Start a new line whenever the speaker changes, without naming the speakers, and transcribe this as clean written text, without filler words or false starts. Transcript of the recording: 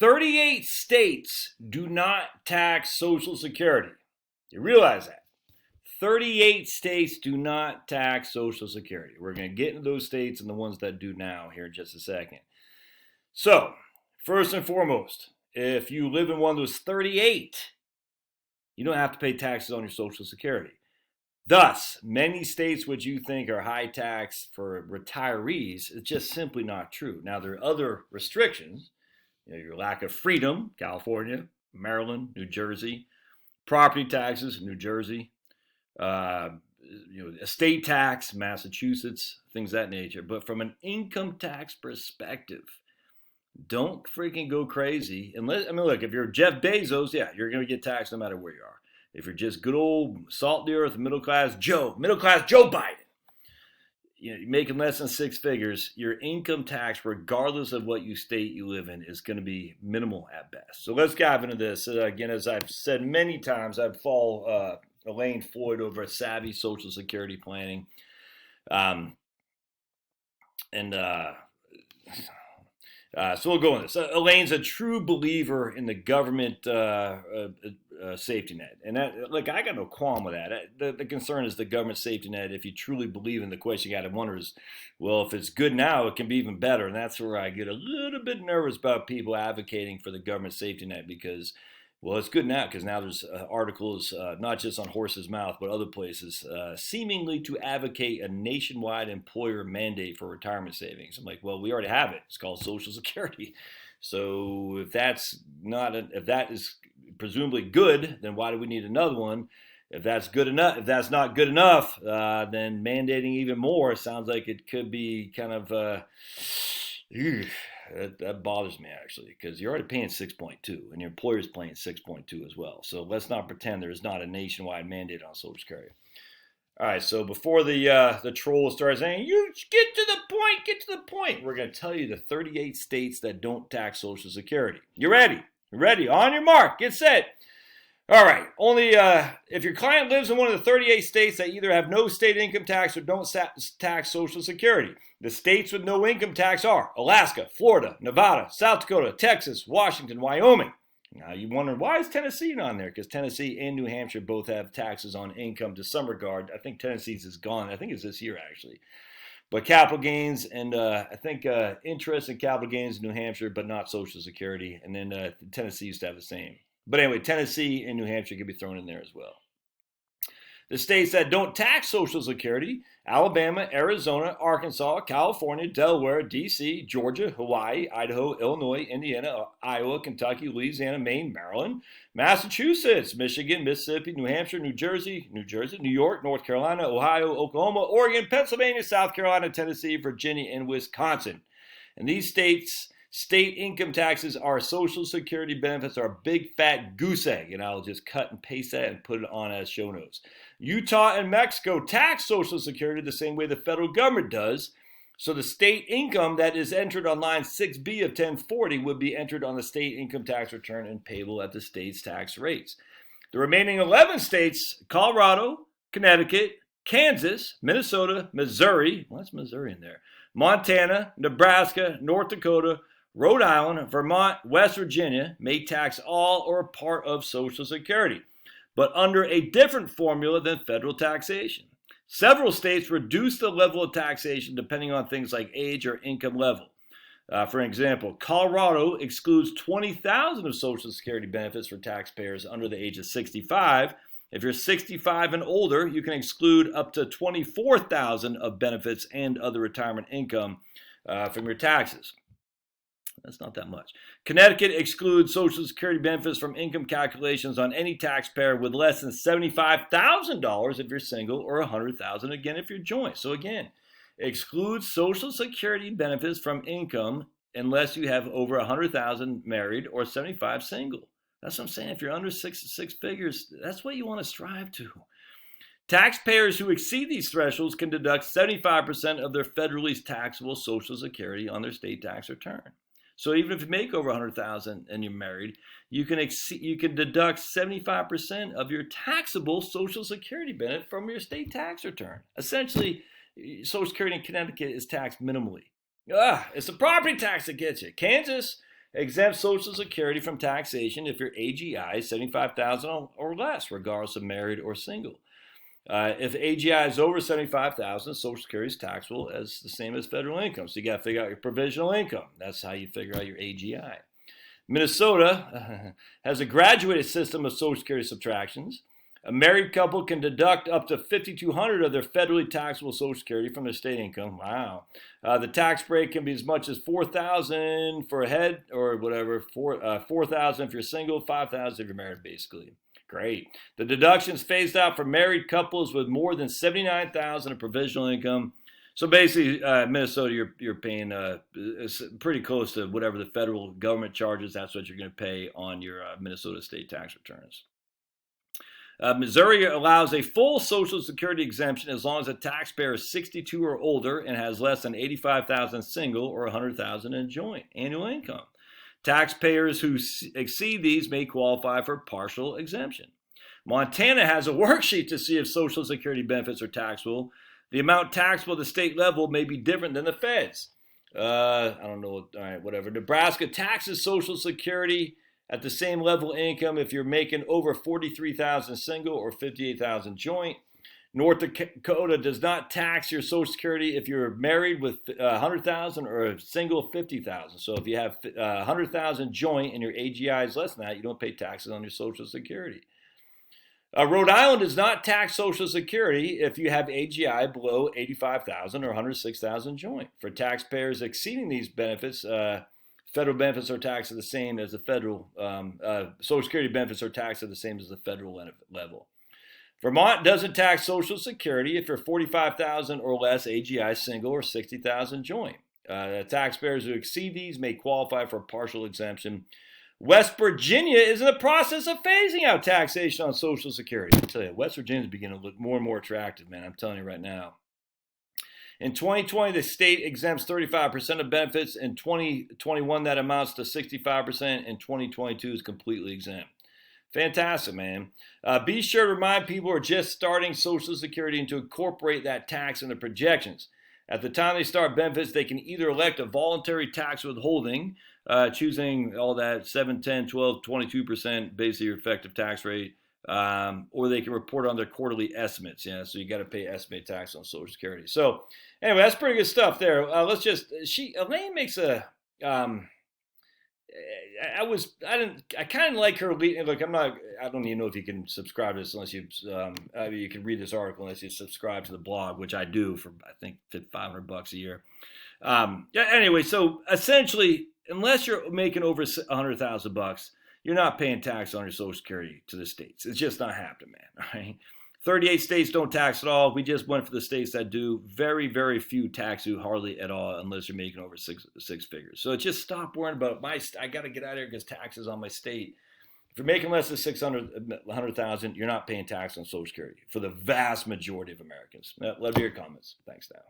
38 states do not tax Social Security. You realize that? 38 states do not tax Social Security. We're going to get into those states and the ones that do now here in just a second. So, first and foremost, if you live in one of those 38, you don't have to pay taxes on your Social Security. Thus, many states which you think are high tax for retirees is just simply not true. Now, there are other restrictions. Your lack of freedom, California, Maryland, New Jersey, property taxes, New Jersey, estate tax, Massachusetts, things of that nature. But from an income tax perspective, don't freaking go crazy. Look, if you're Jeff Bezos, yeah, you're going to get taxed no matter where you are. If you're just good old salt of the earth, middle class Joe Biden, you're making less than six figures, your income tax, regardless of what state you live in, is going to be minimal at best. So let's dive into this. Again, as I've said many times, I follow Elaine Floyd over at Savvy Social Security Planning. So we'll go on this. Elaine's a true believer in the government safety net. And that, look, I got no qualm with that. The concern is the government safety net. If you truly believe in the question, you got to wonder is, well, if it's good now, it can be even better. And that's where I get a little bit nervous about people advocating for the government safety net because, well, it's good now because now there's articles, not just on Horse's Mouth, but other places, seemingly to advocate a nationwide employer mandate for retirement savings. I'm like, well, we already have it. It's called Social Security. So if that is presumably good, then why do we need another one? If that's good enough, if that's not good enough, then mandating even more sounds like it could be kind of. That bothers me, actually, because you're already paying 6.2 and your employer's paying 6.2 as well. So let's not pretend there's not a nationwide mandate on Social Security. All right, so before the troll starts saying, you get to the point, we're going to tell you the 38 states that don't tax Social Security. You ready? On your mark, get set. All right, only if your client lives in one of the 38 states that either have no state income tax or don't tax Social Security. The states with no income tax are Alaska, Florida, Nevada, South Dakota, Texas, Washington, Wyoming. Now you wonder, why is Tennessee not on there? Because Tennessee and New Hampshire both have taxes on income to some regard. I think Tennessee's is gone. I think it's this year, actually. But capital gains and I think interest in capital gains in New Hampshire, but not Social Security. And then Tennessee used to have the same. But anyway, Tennessee and New Hampshire can be thrown in there as well. The states that don't tax Social Security, Alabama, Arizona, Arkansas, California, Delaware, D.C., Georgia, Hawaii, Idaho, Illinois, Indiana, Iowa, Kentucky, Louisiana, Maine, Maryland, Massachusetts, Michigan, Mississippi, New Hampshire, New Jersey, New York, North Carolina, Ohio, Oklahoma, Oregon, Pennsylvania, South Carolina, Tennessee, Virginia, and Wisconsin. And these states' state income taxes, our Social Security benefits are a big fat goose egg, and I'll just cut and paste that and put it on as show notes. Utah and Mexico tax Social Security the same way the federal government does, so the state income that is entered on line 6B of 1040 would be entered on the state income tax return and payable at the state's tax rates. The remaining 11 states, Colorado, Connecticut, Kansas, Minnesota, Missouri, what's Missouri in there? Montana, Nebraska, North Dakota, Rhode Island, Vermont, West Virginia may tax all or part of Social Security, but under a different formula than federal taxation. Several states reduce the level of taxation depending on things like age or income level. For example, Colorado excludes $20,000 of Social Security benefits for taxpayers under the age of 65. If you're 65 and older, you can exclude up to $24,000 of benefits and other retirement income from your taxes. That's not that much. Connecticut excludes Social Security benefits from income calculations on any taxpayer with less than $75,000 if you're single, or $100,000 again if you're joint. So again, excludes Social Security benefits from income unless you have over $100,000 married or 75 single. That's what I'm saying. If you're under six figures, that's what you want to strive to. Taxpayers who exceed these thresholds can deduct 75% of their federally taxable Social Security on their state tax return. So even if you make over $100,000 and you're married, you can deduct 75% of your taxable Social Security benefit from your state tax return. Essentially, Social Security in Connecticut is taxed minimally. It's the property tax that gets you. Kansas, exempt Social Security from taxation if your AGI is $75,000 or less, regardless of married or single. If AGI is over $75,000, Social Security is taxable as the same as federal income. So you got to figure out your provisional income. That's how you figure out your AGI. Minnesota has a graduated system of Social Security subtractions. A married couple can deduct up to $5,200 of their federally taxable Social Security from their state income. Wow. The tax break can be as much as $4,000 for a head, or whatever, $4,000 if you're single, $5,000 if you're married, basically. Great. The deductions phased out for married couples with more than $79,000 of provisional income. So basically, Minnesota, you're paying pretty close to whatever the federal government charges. That's what you're going to pay on your Minnesota state tax returns. Missouri allows a full Social Security exemption as long as a taxpayer is 62 or older and has less than $85,000 single or $100,000 in joint annual income. Taxpayers who exceed these may qualify for partial exemption. Montana has a worksheet to see if Social Security benefits are taxable. The amount taxable at the state level may be different than the feds. I don't know. All right, whatever. Nebraska taxes Social Security at the same level of income if you're making over $43,000 single or $58,000 joint. North Dakota does not tax your Social Security if you're married with $100,000 or a single $50,000. So if you have $100,000 joint and your AGI is less than that, you don't pay taxes on your Social Security. Rhode Island does not tax Social Security if you have AGI below $85,000 or $106,000 joint. For taxpayers exceeding these benefits, federal benefits are taxed at the same as the federal. Social Security benefits are taxed at the same as the federal level. Vermont doesn't tax Social Security if you're $45,000 or less AGI single or $60,000 joint. Taxpayers who exceed these may qualify for a partial exemption. West Virginia is in the process of phasing out taxation on Social Security. I tell you, West Virginia is beginning to look more and more attractive, man. I'm telling you right now. In 2020, the state exempts 35% of benefits. In 2021, that amounts to 65%. In 2022, is completely exempt. Fantastic, man. Be sure to remind people who are just starting Social Security and to incorporate that tax in the projections. At the time they start benefits, they can either elect a voluntary tax withholding, choosing all that 7, 10, 12, 22%, basically your effective tax rate, or they can report on their quarterly estimates. Yeah, so you got to pay estimate tax on Social Security. So anyway, that's pretty good stuff there. Elaine makes a... I kind of like her. Look, I don't even know if you can subscribe to this unless you can read this article unless you subscribe to the blog, which I do for, I think, $500 a year. Anyway, so essentially, unless you're making over $100,000, you're not paying tax on your Social Security to the states. It's just not happening, man. All right? 38 states don't tax at all. We just went for the states that do. Very, very few tax you, hardly at all, unless you're making over six figures. So just stop worrying about I got to get out of here because taxes on my state. If you're making less than $100,000, you're not paying tax on Social Security for the vast majority of Americans. Let me hear your comments. Thanks, now.